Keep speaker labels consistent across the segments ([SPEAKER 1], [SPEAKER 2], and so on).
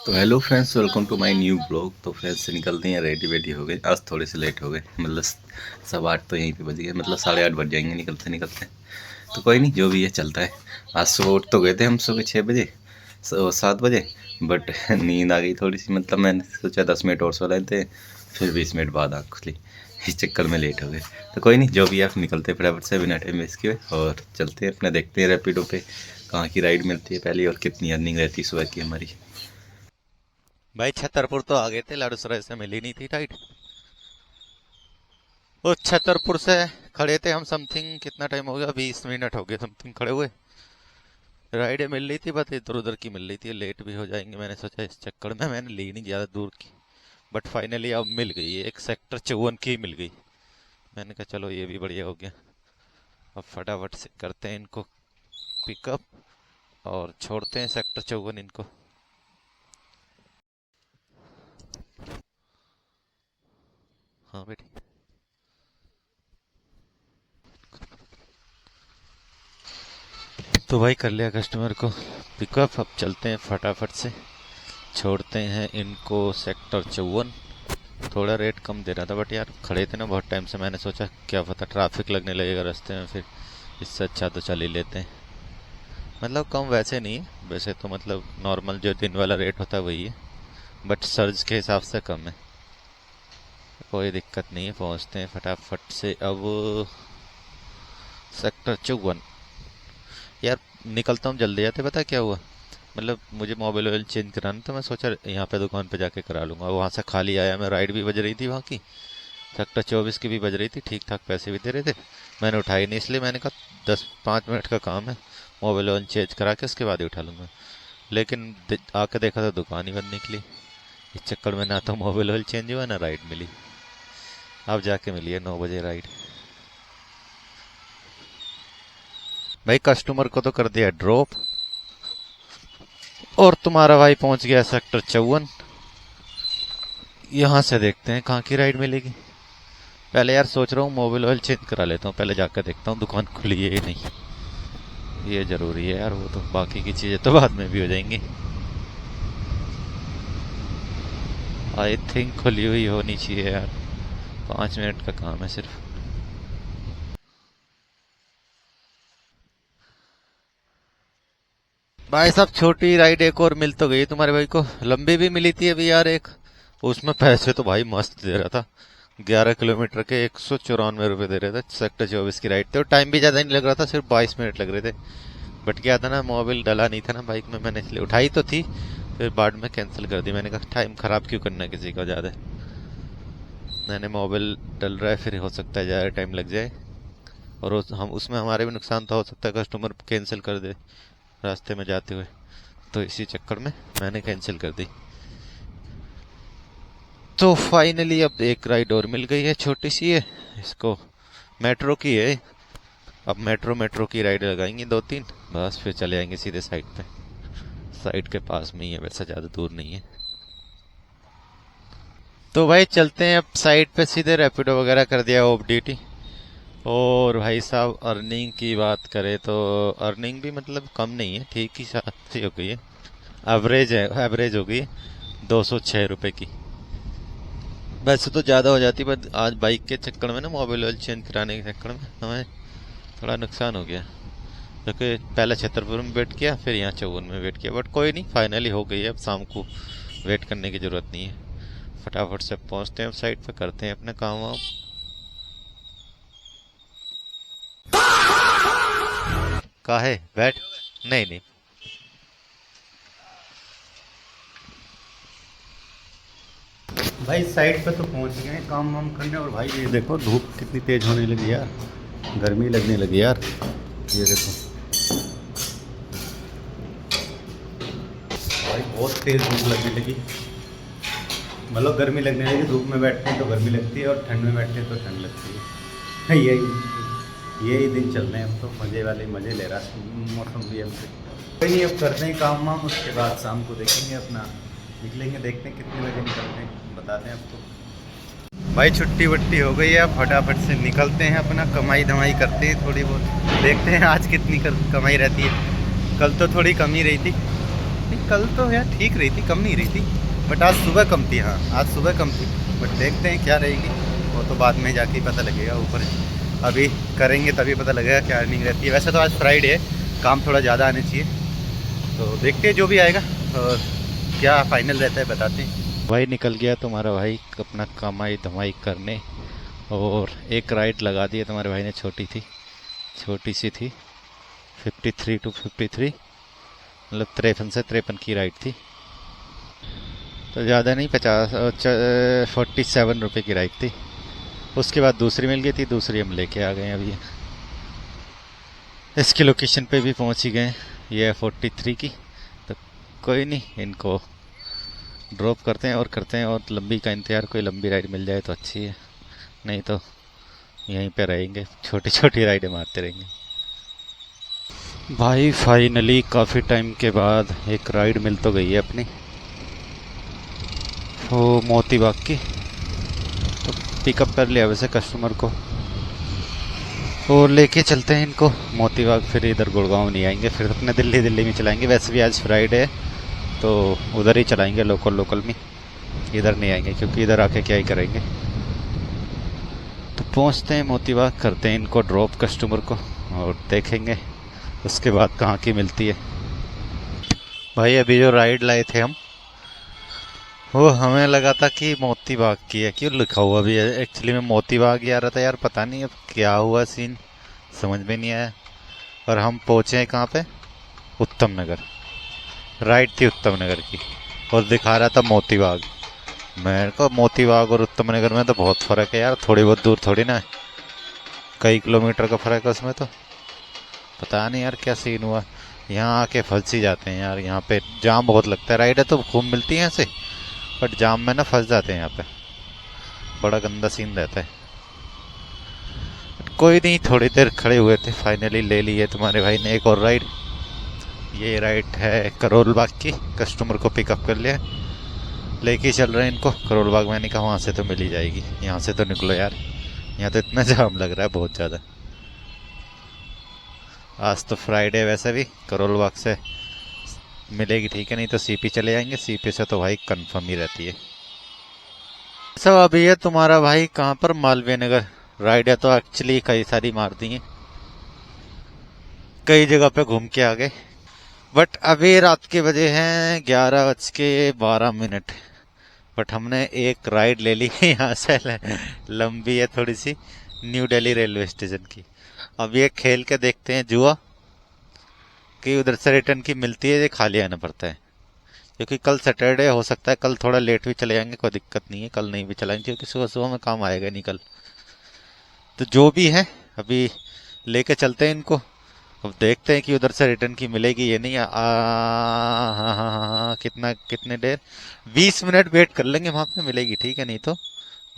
[SPEAKER 1] तो hello friends, welcome to my new blog. तो friends निकलते हैं, रेडी वेडी हो गए। आज थोड़े से लेट हो गए, मतलब 8:15 तो यहीं पे बज गए, मतलब 8:30 बज जाएंगे निकलते निकलते। तो कोई नहीं, जो भी है चलता है। आज सुबह उठ तो गए थे हम, सुबह 6 बजे 7 बजे, बट नींद आ गई थोड़ी सी। मतलब मैंने सोचा 10 मिनट और सो रहे थे, फिर 20 मिनट बाद आँख खुली। इस चक्कर में लेट हो गए। तो कोई नहीं, जो भी है आप निकलते फटाफट से बिना टाइम वेस्ट किए और चलते हैं अपना। देखते हैं रैपिडो पे कहाँ की राइड मिलती है पहली और कितनी अर्निंग रहती है सुबह की हमारी।
[SPEAKER 2] भाई छतरपुर तो आ गए थे, लाड़ूसराय से मिली नहीं थी राइड। वो छतरपुर से खड़े थे हम, समथिंग कितना टाइम हो गया, 20 मिनट हो गए समथिंग खड़े हुए। राइड मिल रही थी, बस इधर उधर की मिल रही थी, लेट भी हो जाएंगे। मैंने सोचा इस चक्कर में मैंने ली नहीं ज्यादा दूर की। बट फाइनली अब मिल गई, एक सेक्टर 54 की मिल गई। मैंने कहा चलो ये भी बढ़िया हो गया। अब फटाफट से करते हैं इनको पिकअप और छोड़ते हैं सेक्टर 54 इनको। हाँ बेटी। तो भाई कर लिया कस्टमर को पिकअप, अब चलते हैं फटाफट से छोड़ते हैं इनको सेक्टर 54। थोड़ा रेट कम दे रहा था, बट यार खड़े थे ना बहुत टाइम से, मैंने सोचा क्या पता ट्रैफिक लगने लगेगा रास्ते में, फिर इससे अच्छा तो चल ही लेते हैं। मतलब कम वैसे नहीं है, वैसे तो मतलब नॉर्मल जो दिन वाला रेट होता है वही है, बट सर्ज के हिसाब से कम है। कोई दिक्कत नहीं है, पहुंचते हैं फटाफट से अब सेक्टर 54। यार निकलता हूँ जल्दी जाते, पता क्या हुआ, मतलब मुझे मोबाइल ऑयल चेंज कराना था, मैं सोचा यहाँ पे दुकान पे जाके करा लूंगा। वहाँ से खाली आया मैं, राइड भी बज रही थी वहाँ की, सेक्टर 24 की भी बज रही थी, ठीक ठाक पैसे भी दे रहे थे। मैंने उठाई नहीं, इसलिए मैंने कहा 10-5 मिनट का काम है, मोबाइल ऑयल चेंज करा के उसके बाद ही उठा लूंगा। लेकिन आके देखा तो दुकान ही बंद निकली। इस चक्कर में ना तो मोबाइल ऑयल चेंज हुआ ना राइड मिली। अब जाके मिली है 9 बजे राइड। भाई कस्टमर को तो कर दिया ड्रॉप, और तुम्हारा भाई पहुंच गया सेक्टर 54। यहाँ से देखते हैं कहाँ की राइड मिलेगी। पहले यार सोच रहा हूँ मोबाइल ऑयल चेंज करा लेता हूँ, पहले जाकर देखता हूँ दुकान खुली है या नहीं। ये जरूरी है यार, वो तो बाकी की चीजें तो बाद में भी हो जाएंगी। आई थिंक खुली हुई होनी चाहिए यार, 5 मिनट का काम है सिर्फ। भाई साहब छोटी राइड एक और मिल तो गई तुम्हारे भाई को, लंबी भी मिली थी अभी यार एक। उसमें पैसे तो भाई मस्त दे रहा था, 11 किलोमीटर के 194 रुपये दे रहे थे। सेक्टर 24 की राइड थी और टाइम भी ज्यादा नहीं लग रहा था, सिर्फ 22 मिनट लग रहे थे। बट क्या था ना, मोबाइल डला नहीं था ना बाइक में, मैंने इसलिए उठाई तो थी, फिर बाद में कैंसिल कर दी। मैंने कहा टाइम खराब क्यों करना है किसी का ज्यादा। मैंने मोबाइल डल रहा है, फिर हो सकता है ज्यादा टाइम लग जाए, और हम उसमें हमारे भी नुकसान तो हो सकता है, कस्टमर कैंसिल कर दे रास्ते में जाते हुए। तो इसी चक्कर में मैंने कैंसिल कर दी। तो फाइनली अब एक राइड और मिल गई है, छोटी सी है, इसको मेट्रो की है। अब मेट्रो मेट्रो की राइड लगाएंगे 2-3, बस फिर चले जाएंगे सीधे साइड पे। साइड के पास में ही है, वैसे ज्यादा दूर नहीं है। तो भाई चलते हैं अब साइड पे सीधे, रैपिडो वगैरह कर दिया ऑफ ड्यूटी। और भाई साहब अर्निंग की बात करें तो अर्निंग भी मतलब कम नहीं है, ठीक ही सी हो गई है। एवरेज है, एवरेज हो गई है 206 रुपए की। वैसे तो ज़्यादा हो जाती, पर आज बाइक के चक्कर में ना, मोबाइल ऑयल चेंज कराने के चक्कर में हमें थोड़ा नुकसान हो गया, क्योंकि पहले छतरपुर में वेट किया, फिर यहाँ 54 में वेट किया। बट कोई नहीं, फाइनली हो गई है, अब शाम को वेट करने की ज़रूरत नहीं है। फटाफट से पहुँचते हैं साइड पे, करते हैं अपना काम वाम। काहे बैठ, नहीं नहीं।
[SPEAKER 3] भाई साइड पे तो पहुंच गए हैं काम वाम करने। और भाई ये देखो धूप कितनी तेज होने लगी यार, गर्मी लगने लगी यार। ये देखो भाई बहुत तेज धूप लगने लगी, मतलब गर्मी लगने लगी। धूप में बैठते हैं तो गर्मी लगती है, और ठंड में बैठते हैं तो ठंड लगती है। यही दिन चल रहे हैं, अब तो मज़े वाले मज़े ले रहा है मौसम भी हमसे। कोई नहीं, अब करते हैं काम वाम, उसके बाद शाम को देखेंगे अपना, निकलेंगे, देखते हैं कितने बजे निकलते हैं, बताते हैं आपको। भाई छुट्टी वट्टी हो गई है, अब फटाफट से निकलते हैं, अपना कमाई धमाई करते हैं थोड़ी बहुत, देखते हैं आज कितनी कमाई रहती है। कल तो थोड़ी कम ही रही थी, नहीं, कल तो यार ठीक रही थी, कम नहीं रही थी, बट आज सुबह कम थी। हाँ आज सुबह कम थी, बट देखते हैं क्या रहेगी, वो तो बाद में जाके ही पता लगेगा। ऊपर अभी करेंगे तभी पता लगेगा क्या अर्निंग रहती है। वैसे तो आज फ्राइडे है, काम थोड़ा ज़्यादा आने चाहिए, तो देखते हैं जो भी आएगा और क्या फाइनल रहता है बताते हैं।
[SPEAKER 2] भाई निकल गया तुम्हारा भाई अपना कमाई धमाई करने, और एक राइड लगा दी है तुम्हारे भाई ने, छोटी सी थी, 53 to 53, मतलब 53 से 53 की राइड थी, तो ज़्यादा नहीं, 47 रुपये की राइड थी। उसके बाद दूसरी मिल गई थी, दूसरी हम लेके आ गए अभी। इसकी लोकेशन पे भी पहुंच ही गए, ये है 43 की, तो कोई नहीं, इनको ड्रॉप करते हैं और लंबी का इंतज़ार, कोई लंबी राइड मिल जाए तो अच्छी है, नहीं तो यहीं पे रहेंगे, छोटी छोटी राइडें मारते रहेंगे। भाई फाइनली काफ़ी टाइम के बाद एक राइड मिल तो गई है अपनी, वो मोती बाग की, तो पिकअप कर लिया वैसे कस्टमर को, और लेके चलते हैं इनको मोती बाग। फिर इधर गुड़गांव नहीं आएंगे, फिर अपने दिल्ली में चलाएंगे। वैसे भी आज फ्राइडे है तो उधर ही चलाएंगे, लोकल में, इधर नहीं आएंगे क्योंकि इधर आके क्या ही करेंगे। तो पहुंचते हैं मोती बाग, करते हैं इनको ड्रॉप कस्टमर को, और देखेंगे उसके बाद कहाँ की मिलती है। भाई अभी जो राइड लाए थे हम, वो हमें लगा था कि मोती बाग की है, क्यों लिखा हुआ भी है, एक्चुअली में मोती बाग ही आ रहा था यार, पता नहीं अब क्या हुआ सीन, समझ में नहीं आया। और हम पहुँचे हैं कहाँ पे, उत्तम नगर, राइड थी उत्तम नगर की, और दिखा रहा था मोती बाग। मेरे को मोती बाग और उत्तम नगर में तो बहुत फ़र्क है यार, थोड़ी बहुत दूर थोड़ी ना है, कई किलोमीटर का फ़र्क है उसमें। तो पता नहीं यार क्या सीन हुआ, यहाँ आके फंस ही जाते हैं यार, यहाँ पे जाम बहुत लगता है। राइडें तो खूब मिलती हैं ऐसे, बट जाम में ना फंस जाते हैं यहाँ पे, बड़ा गंदा सीन रहता है। कोई नहीं, थोड़ी देर खड़े हुए थे, फाइनली ले लिए तुम्हारे भाई ने एक और राइड। ये राइड है करोल बाग की, कस्टमर को पिकअप कर लिया, लेके चल रहे हैं इनको करोल बाग। मैंने कहा वहाँ से तो मिल ही जाएगी, यहाँ से तो निकलो यार, यहाँ तो इतना जाम लग रहा है बहुत ज़्यादा। आज तो फ्राइडे, वैसे भी करोल बाग से मिलेगी ठीक है, नहीं तो सीपी चले जाएंगे, सीपी से तो भाई कंफर्म ही रहती है। सब अभी है तुम्हारा भाई कहाँ पर, मालवीय नगर। राइड है तो एक्चुअली कई सारी मार दी हैं, कई जगह पे घूम के आ गए, बट अभी रात के बजे हैं 11:12, बट हमने एक राइड ले ली यहाँ से, लंबी है थोड़ी सी, न्यू दिल्ली रेलवे स्टेशन की। अब ये खेल के देखते हैं जुआ कि उधर से रिटर्न की मिलती है, ये खाली आना पड़ता है, क्योंकि कल सैटरडे हो सकता है, कल थोड़ा लेट भी चले जाएंगे, कोई दिक्कत नहीं है, कल नहीं भी चलाएंगे क्योंकि सुबह सुबह में काम आएगा नहीं कल। तो जो भी है अभी लेके चलते हैं इनको, अब देखते हैं कि उधर से रिटर्न की मिलेगी ये नहीं। हाँ, कितने देर, 20 मिनट वेट कर लेंगे, वहाँ पे मिलेगी ठीक है, नहीं तो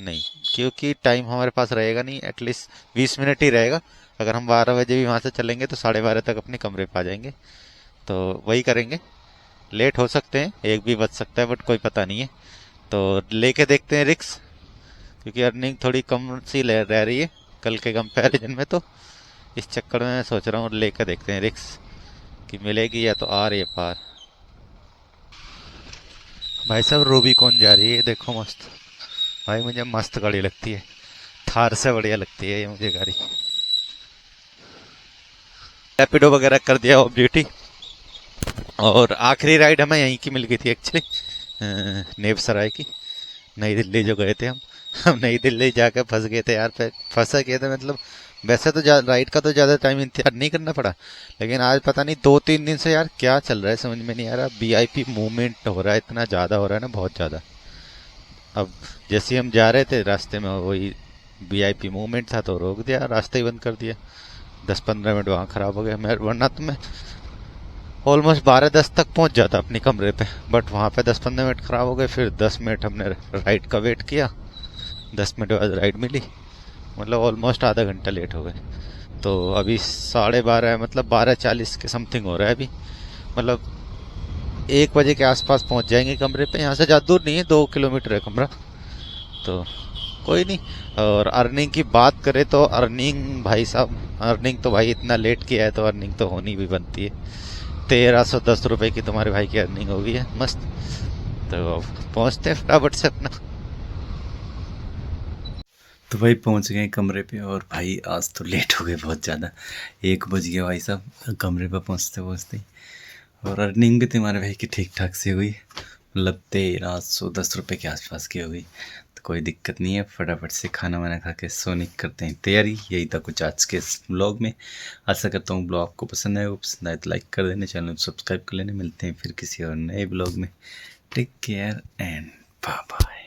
[SPEAKER 2] नहीं, क्योंकि टाइम हमारे पास रहेगा नहीं, एटलीस्ट 20 मिनट ही रहेगा। अगर हम 12 बजे भी वहाँ से चलेंगे तो 12:30 तक अपने कमरे पे आ जाएंगे, तो वही करेंगे। लेट हो सकते हैं, 1 भी बज सकता है, बट कोई पता नहीं है, तो लेके देखते हैं रिक्स, क्योंकि अर्निंग थोड़ी कम सी रह रही है कल के कंपैरिजन में, तो इस चक्कर में मैं सोच रहा हूँ लेकर देखते हैं रिक्स कि मिलेगी या तो आ रही है पार। भाई साहब रूबी कौन जा रही है, देखो मस्त, भाई मुझे मस्त गाड़ी लगती है, थार से बढ़िया लगती है ये मुझे गाड़ी। रैपिडो वगैरह कर दिया ऑफ ड्यूटी, और आखिरी राइड हमें यहीं की मिल गई थी एक्चुअली, नेवसराय की, नई दिल्ली जो गए थे हम नई दिल्ली जाकर फंस गए थे यार, फंसा गए थे मतलब। वैसे तो राइड का तो ज़्यादा टाइम इंतजार नहीं करना पड़ा, लेकिन आज पता नहीं 2-3 दिन से यार क्या चल रहा है समझ में नहीं आ रहा, VIP मूवमेंट हो रहा है, इतना ज़्यादा हो रहा है ना, बहुत ज़्यादा। अब जैसे हम जा रहे थे रास्ते में वही VIP मूवमेंट था, तो रोक दिया, रास्ते ही बंद कर दिया, 10-15 मिनट वहाँ ख़राब हो गया। मैं वरना तो मैं ऑलमोस्ट 12-10 तक पहुँच जाता अपने कमरे पे, बट वहाँ पे 10-15 मिनट ख़राब हो गए। फिर 10 मिनट हमने राइड का वेट किया, 10 मिनट बाद राइड मिली, मतलब ऑलमोस्ट आधा घंटा लेट हो गए। तो अभी 12:30 मतलब 12:40 के समथिंग हो रहा है अभी, मतलब 1 बजे के आसपास पहुंच जाएंगे कमरे पे। यहाँ से ज़्यादा दूर नहीं है, 2 किलोमीटर है कमरा, तो कोई नहीं। और अर्निंग की बात करें तो अर्निंग भाई साहब, अर्निंग तो भाई इतना लेट किया है तो अर्निंग तो होनी भी बनती है। 1310 रुपए की तुम्हारे भाई की अर्निंग हो गई है, मस्त। तो अब पहुंचते हैं फटाफट से अपना।
[SPEAKER 1] तो भाई पहुंच गए कमरे पे, और भाई आज तो लेट हो गए बहुत ज़्यादा, 1 बज गया भाई साहब कमरे पे पहुंचते पहुंचते। और अर्निंग भी तुम्हारे भाई की ठीक ठाक से हुई, मतलब 1310 रुपये के आसपास की हो गई। तो कोई दिक्कत नहीं है, फटाफट से खाना वाना खा के सोने की करते हैं तैयारी। यही था कुछ आज के इस ब्लॉग में। आशा करता हूँ ब्लॉग आपको पसंद आएगा, पसंद आए तो लाइक कर देना, चैनल को सब्सक्राइब कर लेना। मिलते हैं फिर किसी और नए ब्लॉग में। Take care and bye bye.